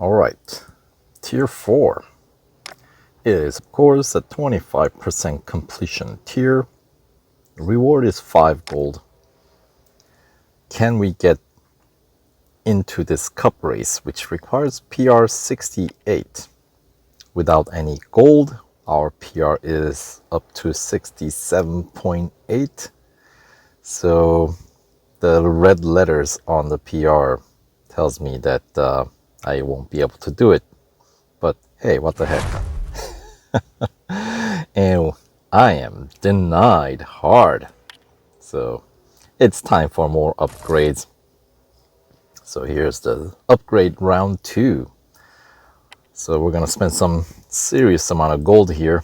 Alright, Tier 4 is of course a 25% completion tier. Reward is 5 gold. Can we get into this cup race, which requires PR 68? Without any gold, our PR is up to 67.8. So the red letters on the PR tells me that I won't be able to do it. But hey, what the heck? And I am denied hard. So it's time for more upgrades. So here's the upgrade round 2. So we're gonna spend some serious amount of gold here.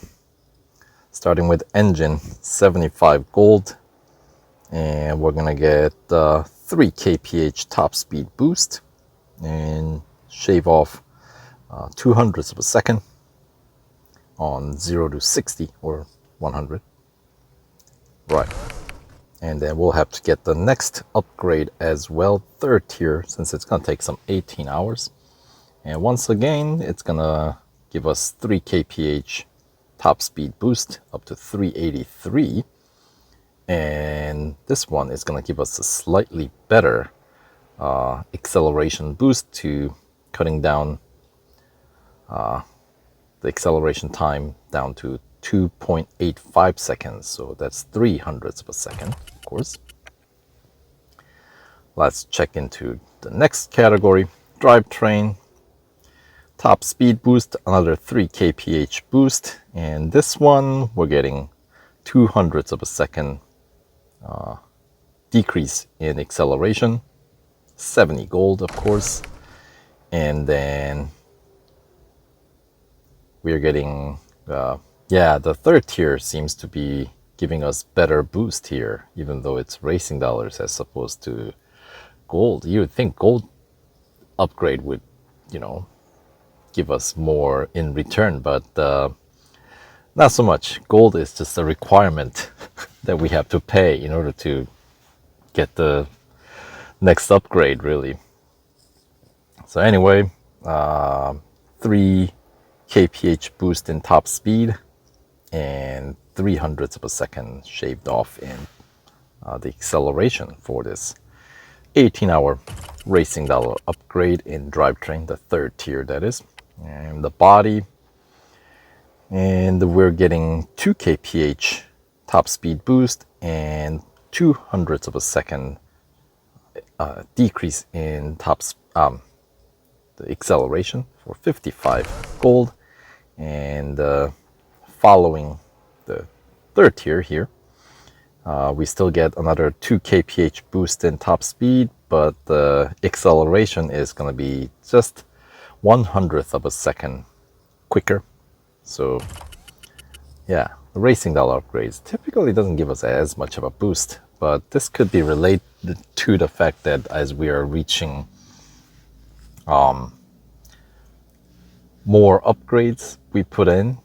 Starting with engine, 75 gold. And we're gonna get 3 kph top speed boost and shave off 200ths of a second on 0 to 60 or 100. Right. And then we'll have to get the next upgrade as well, 3rd tier, since it's gonna take some 18 hours. And once again, it's gonna give us 3 kph top speed boost up to 383. And this one is going to give us a slightly better acceleration boost to cutting down the acceleration time down to 2.85 seconds. So that's 300ths of a second, of course. Let's check into the next category, drivetrain. Top speed boost, another 3 kph boost. And this one, we're getting 200ths of a second decrease in acceleration, 70 gold, of course. And then we're getting, the 3rd tier seems to be giving us better boost here, even though it's racing dollars as opposed to gold. You would think gold upgrade would, give us more in return, but not so much. Gold is just a requirement that we have to pay in order to get the next upgrade, really. So anyway, 3 kph boost in top speed and 300ths of a second shaved off in the acceleration for this 18-hour racing dollar upgrade in drivetrain, the 3rd tier that is. And the body, and we're getting 2 kph top speed boost and 200ths of a second decrease in the acceleration for 55 gold. And following the 3rd tier here, we still get another 2 kph boost in top speed, but the acceleration is going to be just 100th of a second quicker. So yeah, the racing dollar upgrades typically doesn't give us as much of a boost, but this could be related to the fact that as we are reaching more upgrades we put in,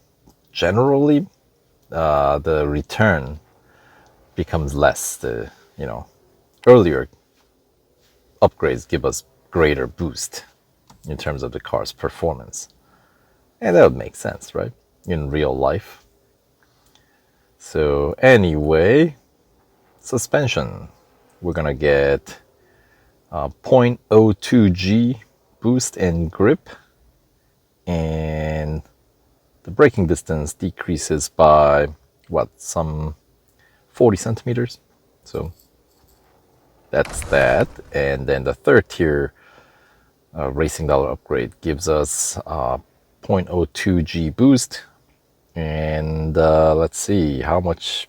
generally the return becomes less. The earlier upgrades give us greater boost in terms of the car's performance. And that would make sense, right? In real life. So anyway, suspension. We're gonna get 0.02G boost in grip, and the braking distance decreases by some 40 centimeters. So that's that. And then the 3rd tier racing dollar upgrade gives us 0.02G boost, and let's see how much,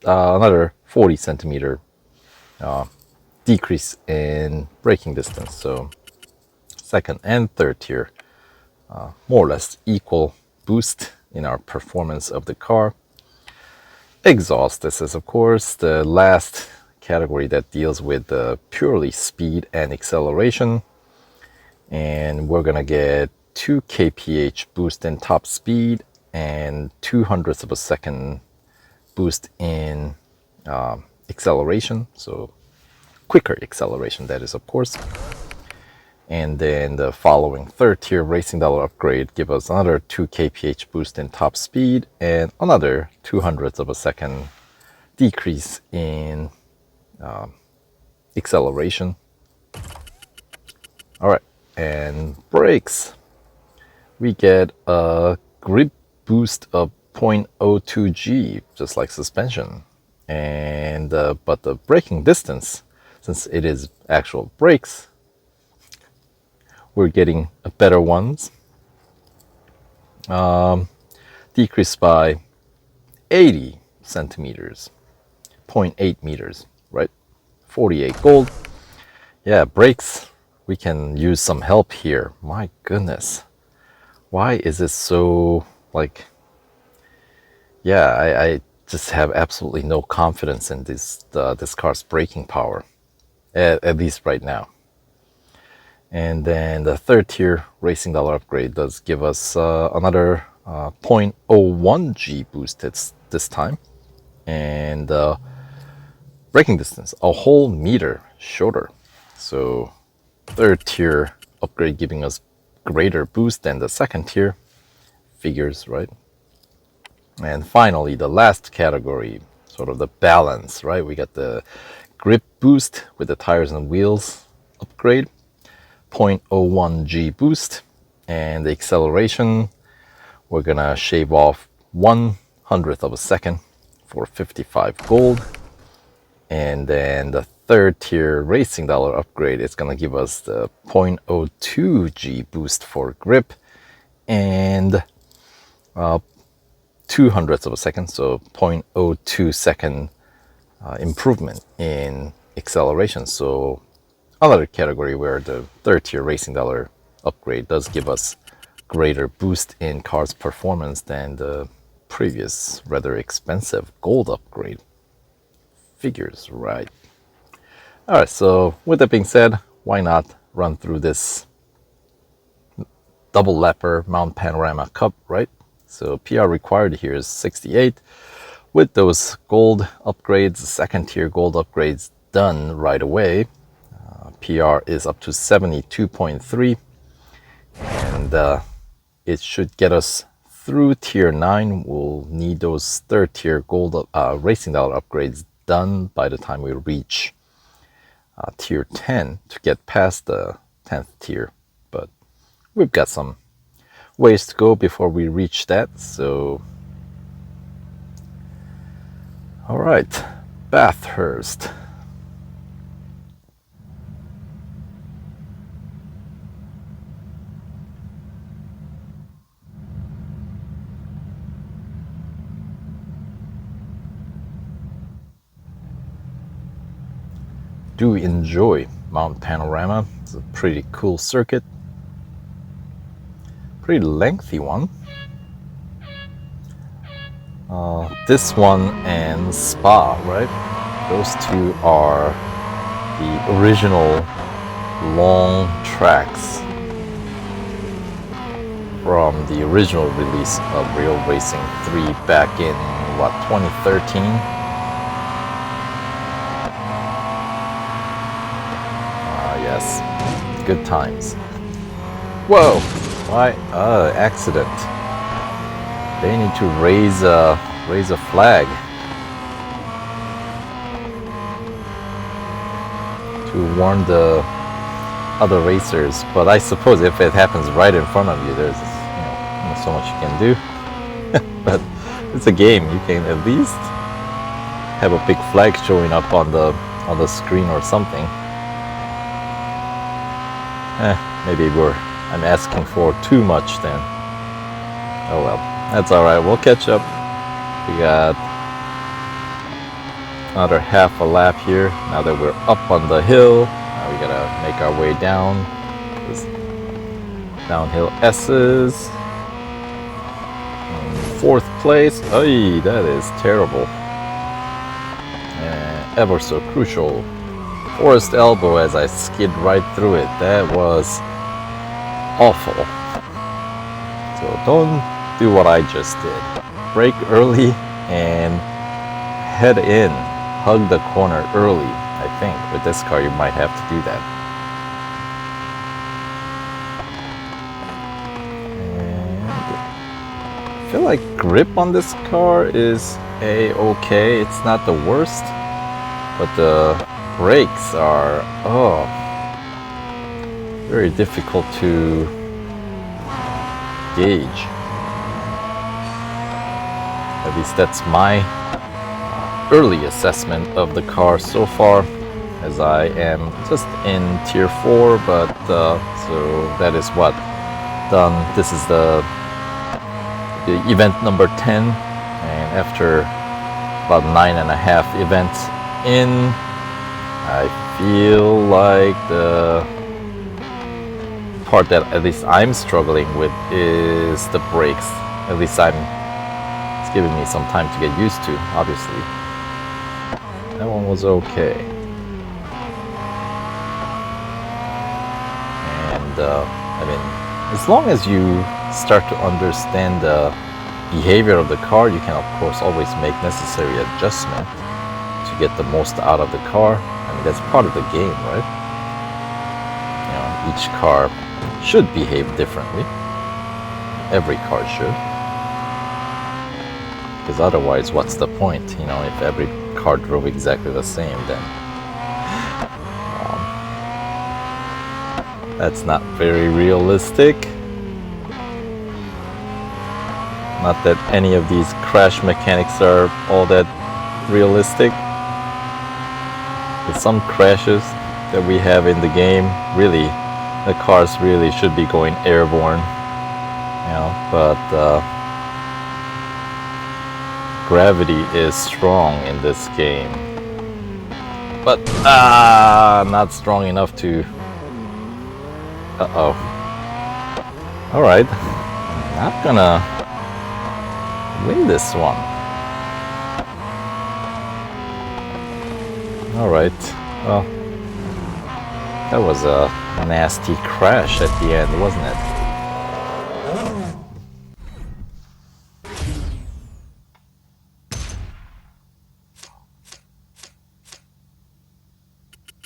another 40 centimeter decrease in braking distance. So 2nd and 3rd tier more or less equal boost in our performance of the car. Exhaust, this is of course the last category that deals with purely speed and acceleration. And we're gonna get 2 kph boost in top speed and 200ths of a second boost in acceleration. So quicker acceleration, that is, of course. And then the following third tier racing dollar upgrade give us another 2 kph boost in top speed and another 200ths of a second decrease in acceleration. All right, and brakes. We get a grip boost of 0.02 G, just like suspension. And but the braking distance, since it is actual brakes, we're getting better ones. Decreased by 80 centimeters, 0.8 meters, right? 48 gold. Yeah, brakes, we can use some help here. My goodness. Why is it so, like, yeah, I just have absolutely no confidence in this car's braking power, at least right now. And then the third tier racing dollar upgrade does give us another 0.01 G boost this time. And braking distance, a whole meter shorter. So third tier upgrade giving us greater boost than the second tier. Figures, right? And finally, the last category, sort of the balance, right? We got the grip boost with the tires and wheels upgrade, 0.01 G boost, and the acceleration, we're gonna shave off 1/100th of a second for 55 gold. And then the third tier racing dollar upgrade is gonna give us the 0.02 G boost for grip and 2/100ths of a second, so 0.02 second improvement in acceleration. So another category where the third tier racing dollar upgrade does give us greater boost in car's performance than the previous rather expensive gold upgrade. Figures, right? All right, so with that being said, why not run through this double lapper Mount Panorama Cup, right? So PR required here is 68. With those gold upgrades, second tier gold upgrades done right away, PR is up to 72.3, and it should get us through tier 9. We'll need those third tier gold racing dollar upgrades done by the time we reach tier 10 to get past the 10th tier, but we've got some ways to go before we reach that. So all right, Bathurst. Do enjoy Mount Panorama. It's a pretty cool circuit. Pretty lengthy one. This one and Spa, right? Those two are the original long tracks from the original release of Real Racing 3 back in, what, 2013? Yes, good times. Whoa, why? Accident. They need to raise a flag to warn the other racers. But I suppose if it happens right in front of you, there's not so much you can do. But it's a game. You can at least have a big flag showing up on the screen or something. Maybe I'm asking for too much then. Oh well, that's alright, we'll catch up. We got another half a lap here. Now that we're up on the hill, now we gotta make our way down. This downhill S's. In 4th place. Ay, that is terrible. And ever so crucial. Forest elbow as I skid right through it. That was awful. So don't do what I just did. Brake early and head in. Hug the corner early. I think with this car you might have to do that. feel like grip on this car is a-okay. It's not the worst, but the brakes are very difficult to gauge. At least that's my early assessment of the car so far, as I am just in tier 4, but so that is what done. This is the event number 10, and after about 9.5 events in, I feel like the part that at least I'm struggling with is the brakes. At least it's giving me some time to get used to, obviously. That one was okay. And I mean, as long as you start to understand the behavior of the car, you can of course always make necessary adjustment to get the most out of the car. I mean, that's part of the game, right? You know, each car should behave differently. Every car should. Because otherwise, what's the point? You know, if every car drove exactly the same, then that's not very realistic. Not that any of these crash mechanics are all that realistic. With some crashes that we have in the game, really, the cars really should be going airborne. You know, but gravity is strong in this game. But not strong enough to. All right, I'm not gonna win this one. All right, well, that was a nasty crash at the end, wasn't it?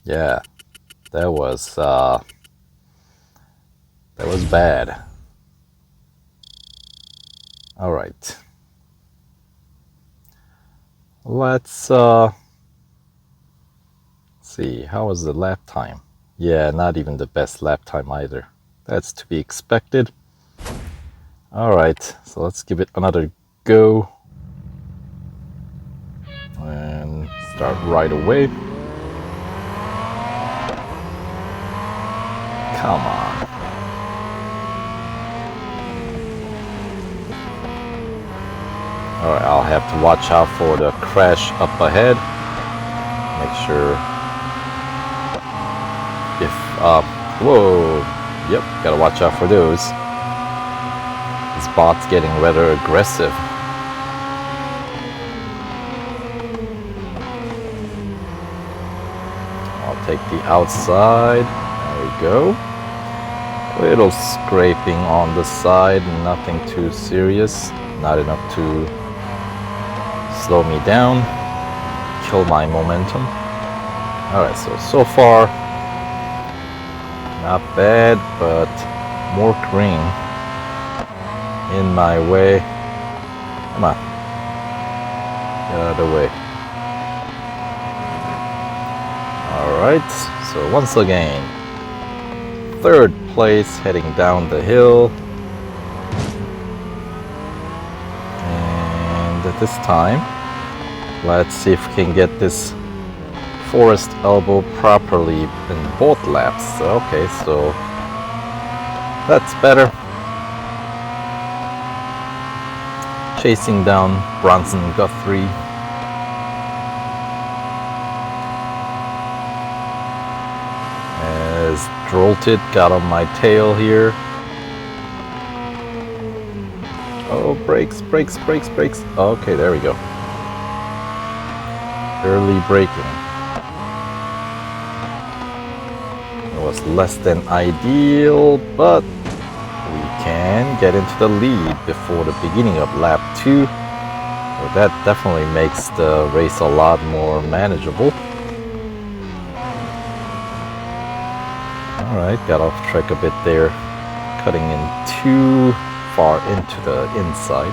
Yeah, that was bad. All right. Let's see, how was the lap time? Yeah, not even the best lap time either. That's to be expected. All right, so let's give it another go and start right away. Come on. Alright, I'll have to watch out for the crash up ahead. Make sure if, whoa, yep, gotta watch out for those. This bot's getting rather aggressive. I'll take the outside, there we go. Little scraping on the side, nothing too serious, not enough to slow me down, kill my momentum. Alright, so far, not bad, but more green in my way. Come on, get out of the way. Alright, so once again, 3rd place heading down the hill. This time, let's see if we can get this forest elbow properly in both laps. Okay, so that's better. Chasing down Bronson Guthrie. As Drolted got on my tail here. Oh, brakes, brakes, brakes, brakes. Okay, there we go. Early braking. It was less than ideal, but we can get into the lead before the beginning of lap 2. So that definitely makes the race a lot more manageable. Alright, got off track a bit there. Cutting in too far into the inside.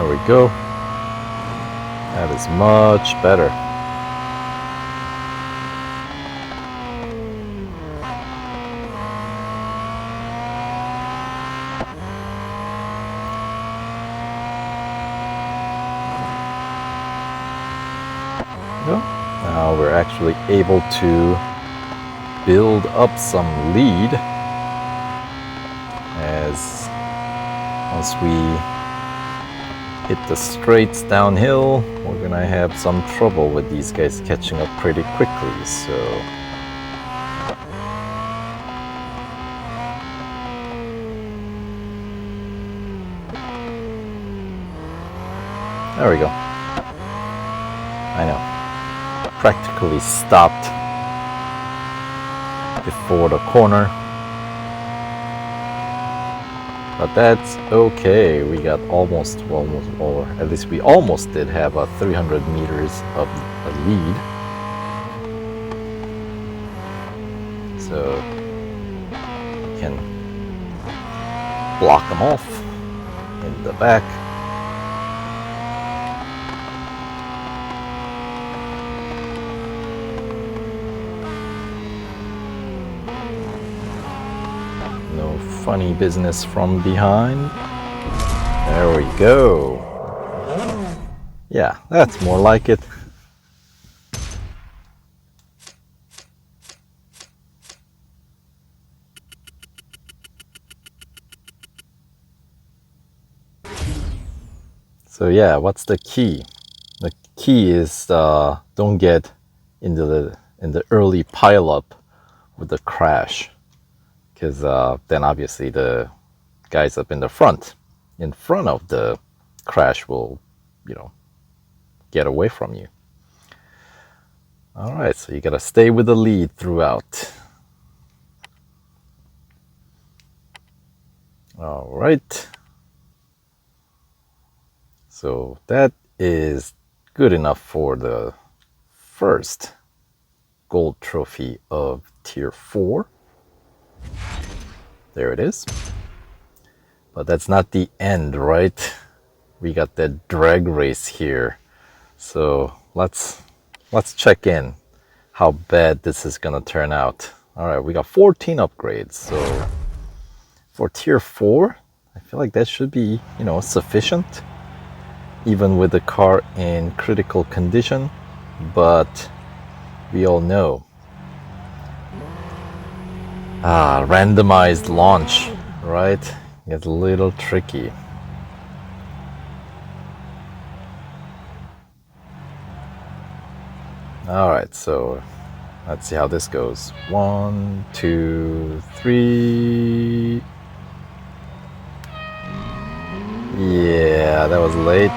There we go. That is much better. Now we're actually able to build up some lead, as once we hit the straights downhill, we're gonna have some trouble with these guys catching up pretty quickly. So there we go. I know. Practically stopped before the corner, but that's okay. We got almost, or at least we almost did have a 300 meters of a lead. So we can block them off in the back. Funny business from behind. There we go. Yeah, that's more like it. So yeah, what's the key? The key is don't get into the early pileup with the crash. Because then obviously the guys up in the front of the crash will, get away from you. All right, so you gotta stay with the lead throughout. All right. So that is good enough for the first gold trophy of Tier 4. There it is. But that's not the end, right? We got that drag race here. So let's check in how bad this is gonna turn out. All right, we got 14 upgrades. So for Tier 4, I feel like that should be, sufficient, even with the car in critical condition. But we all know, randomized launch, right? It's a little tricky. All right, so let's see how this goes. 1, 2, 3. Yeah, that was late.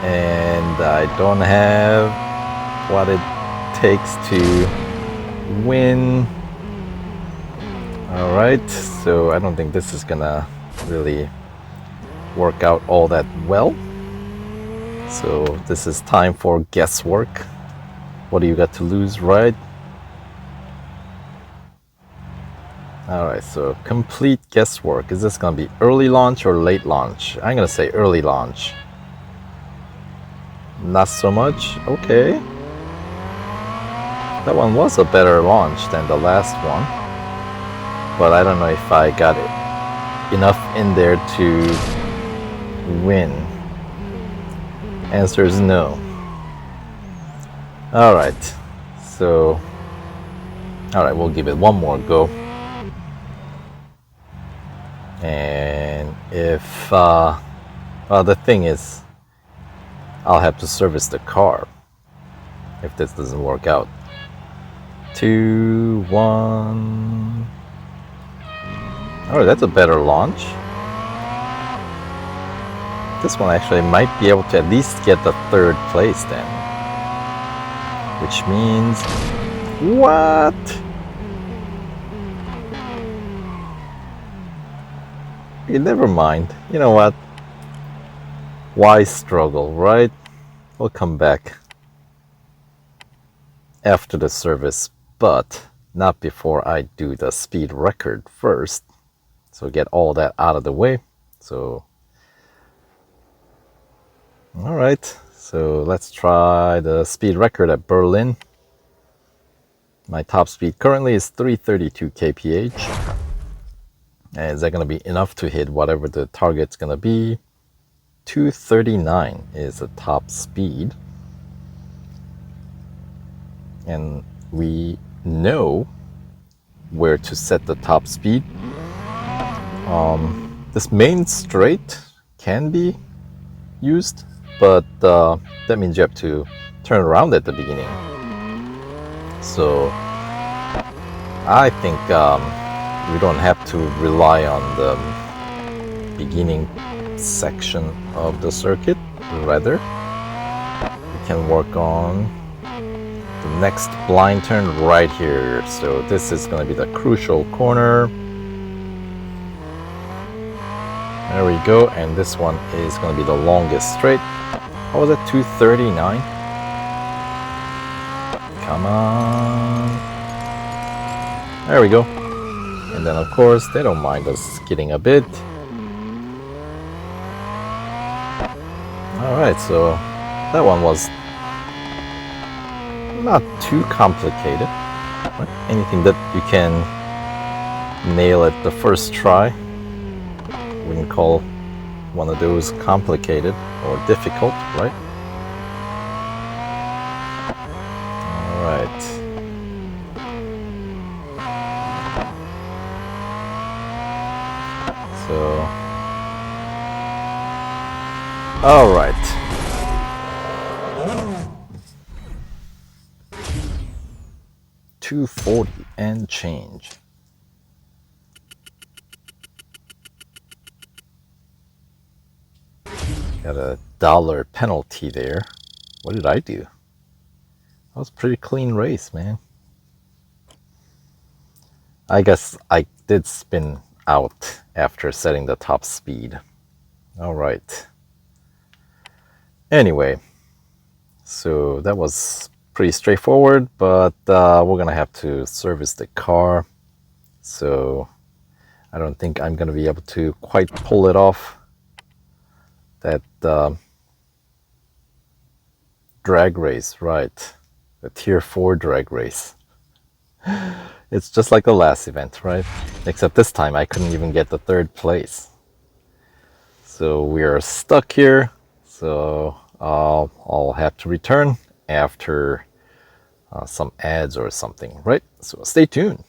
And I don't have what it takes to win. All right, so I don't think this is gonna really work out all that well. So this is time for guesswork. What do you got to lose, right? All right, so complete guesswork. Is this gonna be early launch or late launch? I'm gonna say early launch. Not so much. Okay. That one was a better launch than the last one, but I don't know if I got it enough in there to win. Answer is no. All right, so we'll give it one more go. And if the thing is, I'll have to service the car if this doesn't work out. 2, 1. Oh, that's a better launch. This one actually might be able to at least get the 3rd place then. Which means... What? Okay, never mind. You know what? Why struggle, right? We'll come back after the service, but not before I do the speed record first. So get all that out of the way. So, all right. So let's try the speed record at Berlin. My top speed currently is 332 kph. And is that going to be enough to hit whatever the target's going to be? 239 is the top speed. And we know where to set the top speed. This main straight can be used, but that means you have to turn around at the beginning. So I think we don't have to rely on the beginning section of the circuit. Rather, we can work on the next blind turn right here. So this is going to be the crucial corner. There we go, and this one is going to be the longest straight. How was it? 239? Come on. There we go. And then of course they don't mind us skidding a bit. Alright, so that one was not too complicated. Anything that you can nail at the first try, wouldn't call one of those complicated or difficult, right? Alright. So, all right. $240 and change. Got a $1 penalty there. What did I do? That was a pretty clean race, man. I guess I did spin out after setting the top speed. All right. Anyway, so that was pretty straightforward, but we're gonna have to service the car. So I don't think I'm gonna be able to quite pull it off. That drag race, right? The tier 4 drag race. It's just like the last event, right? Except this time I couldn't even get the 3rd place. So we are stuck here. So I'll have to return after some ads or something, right? So stay tuned.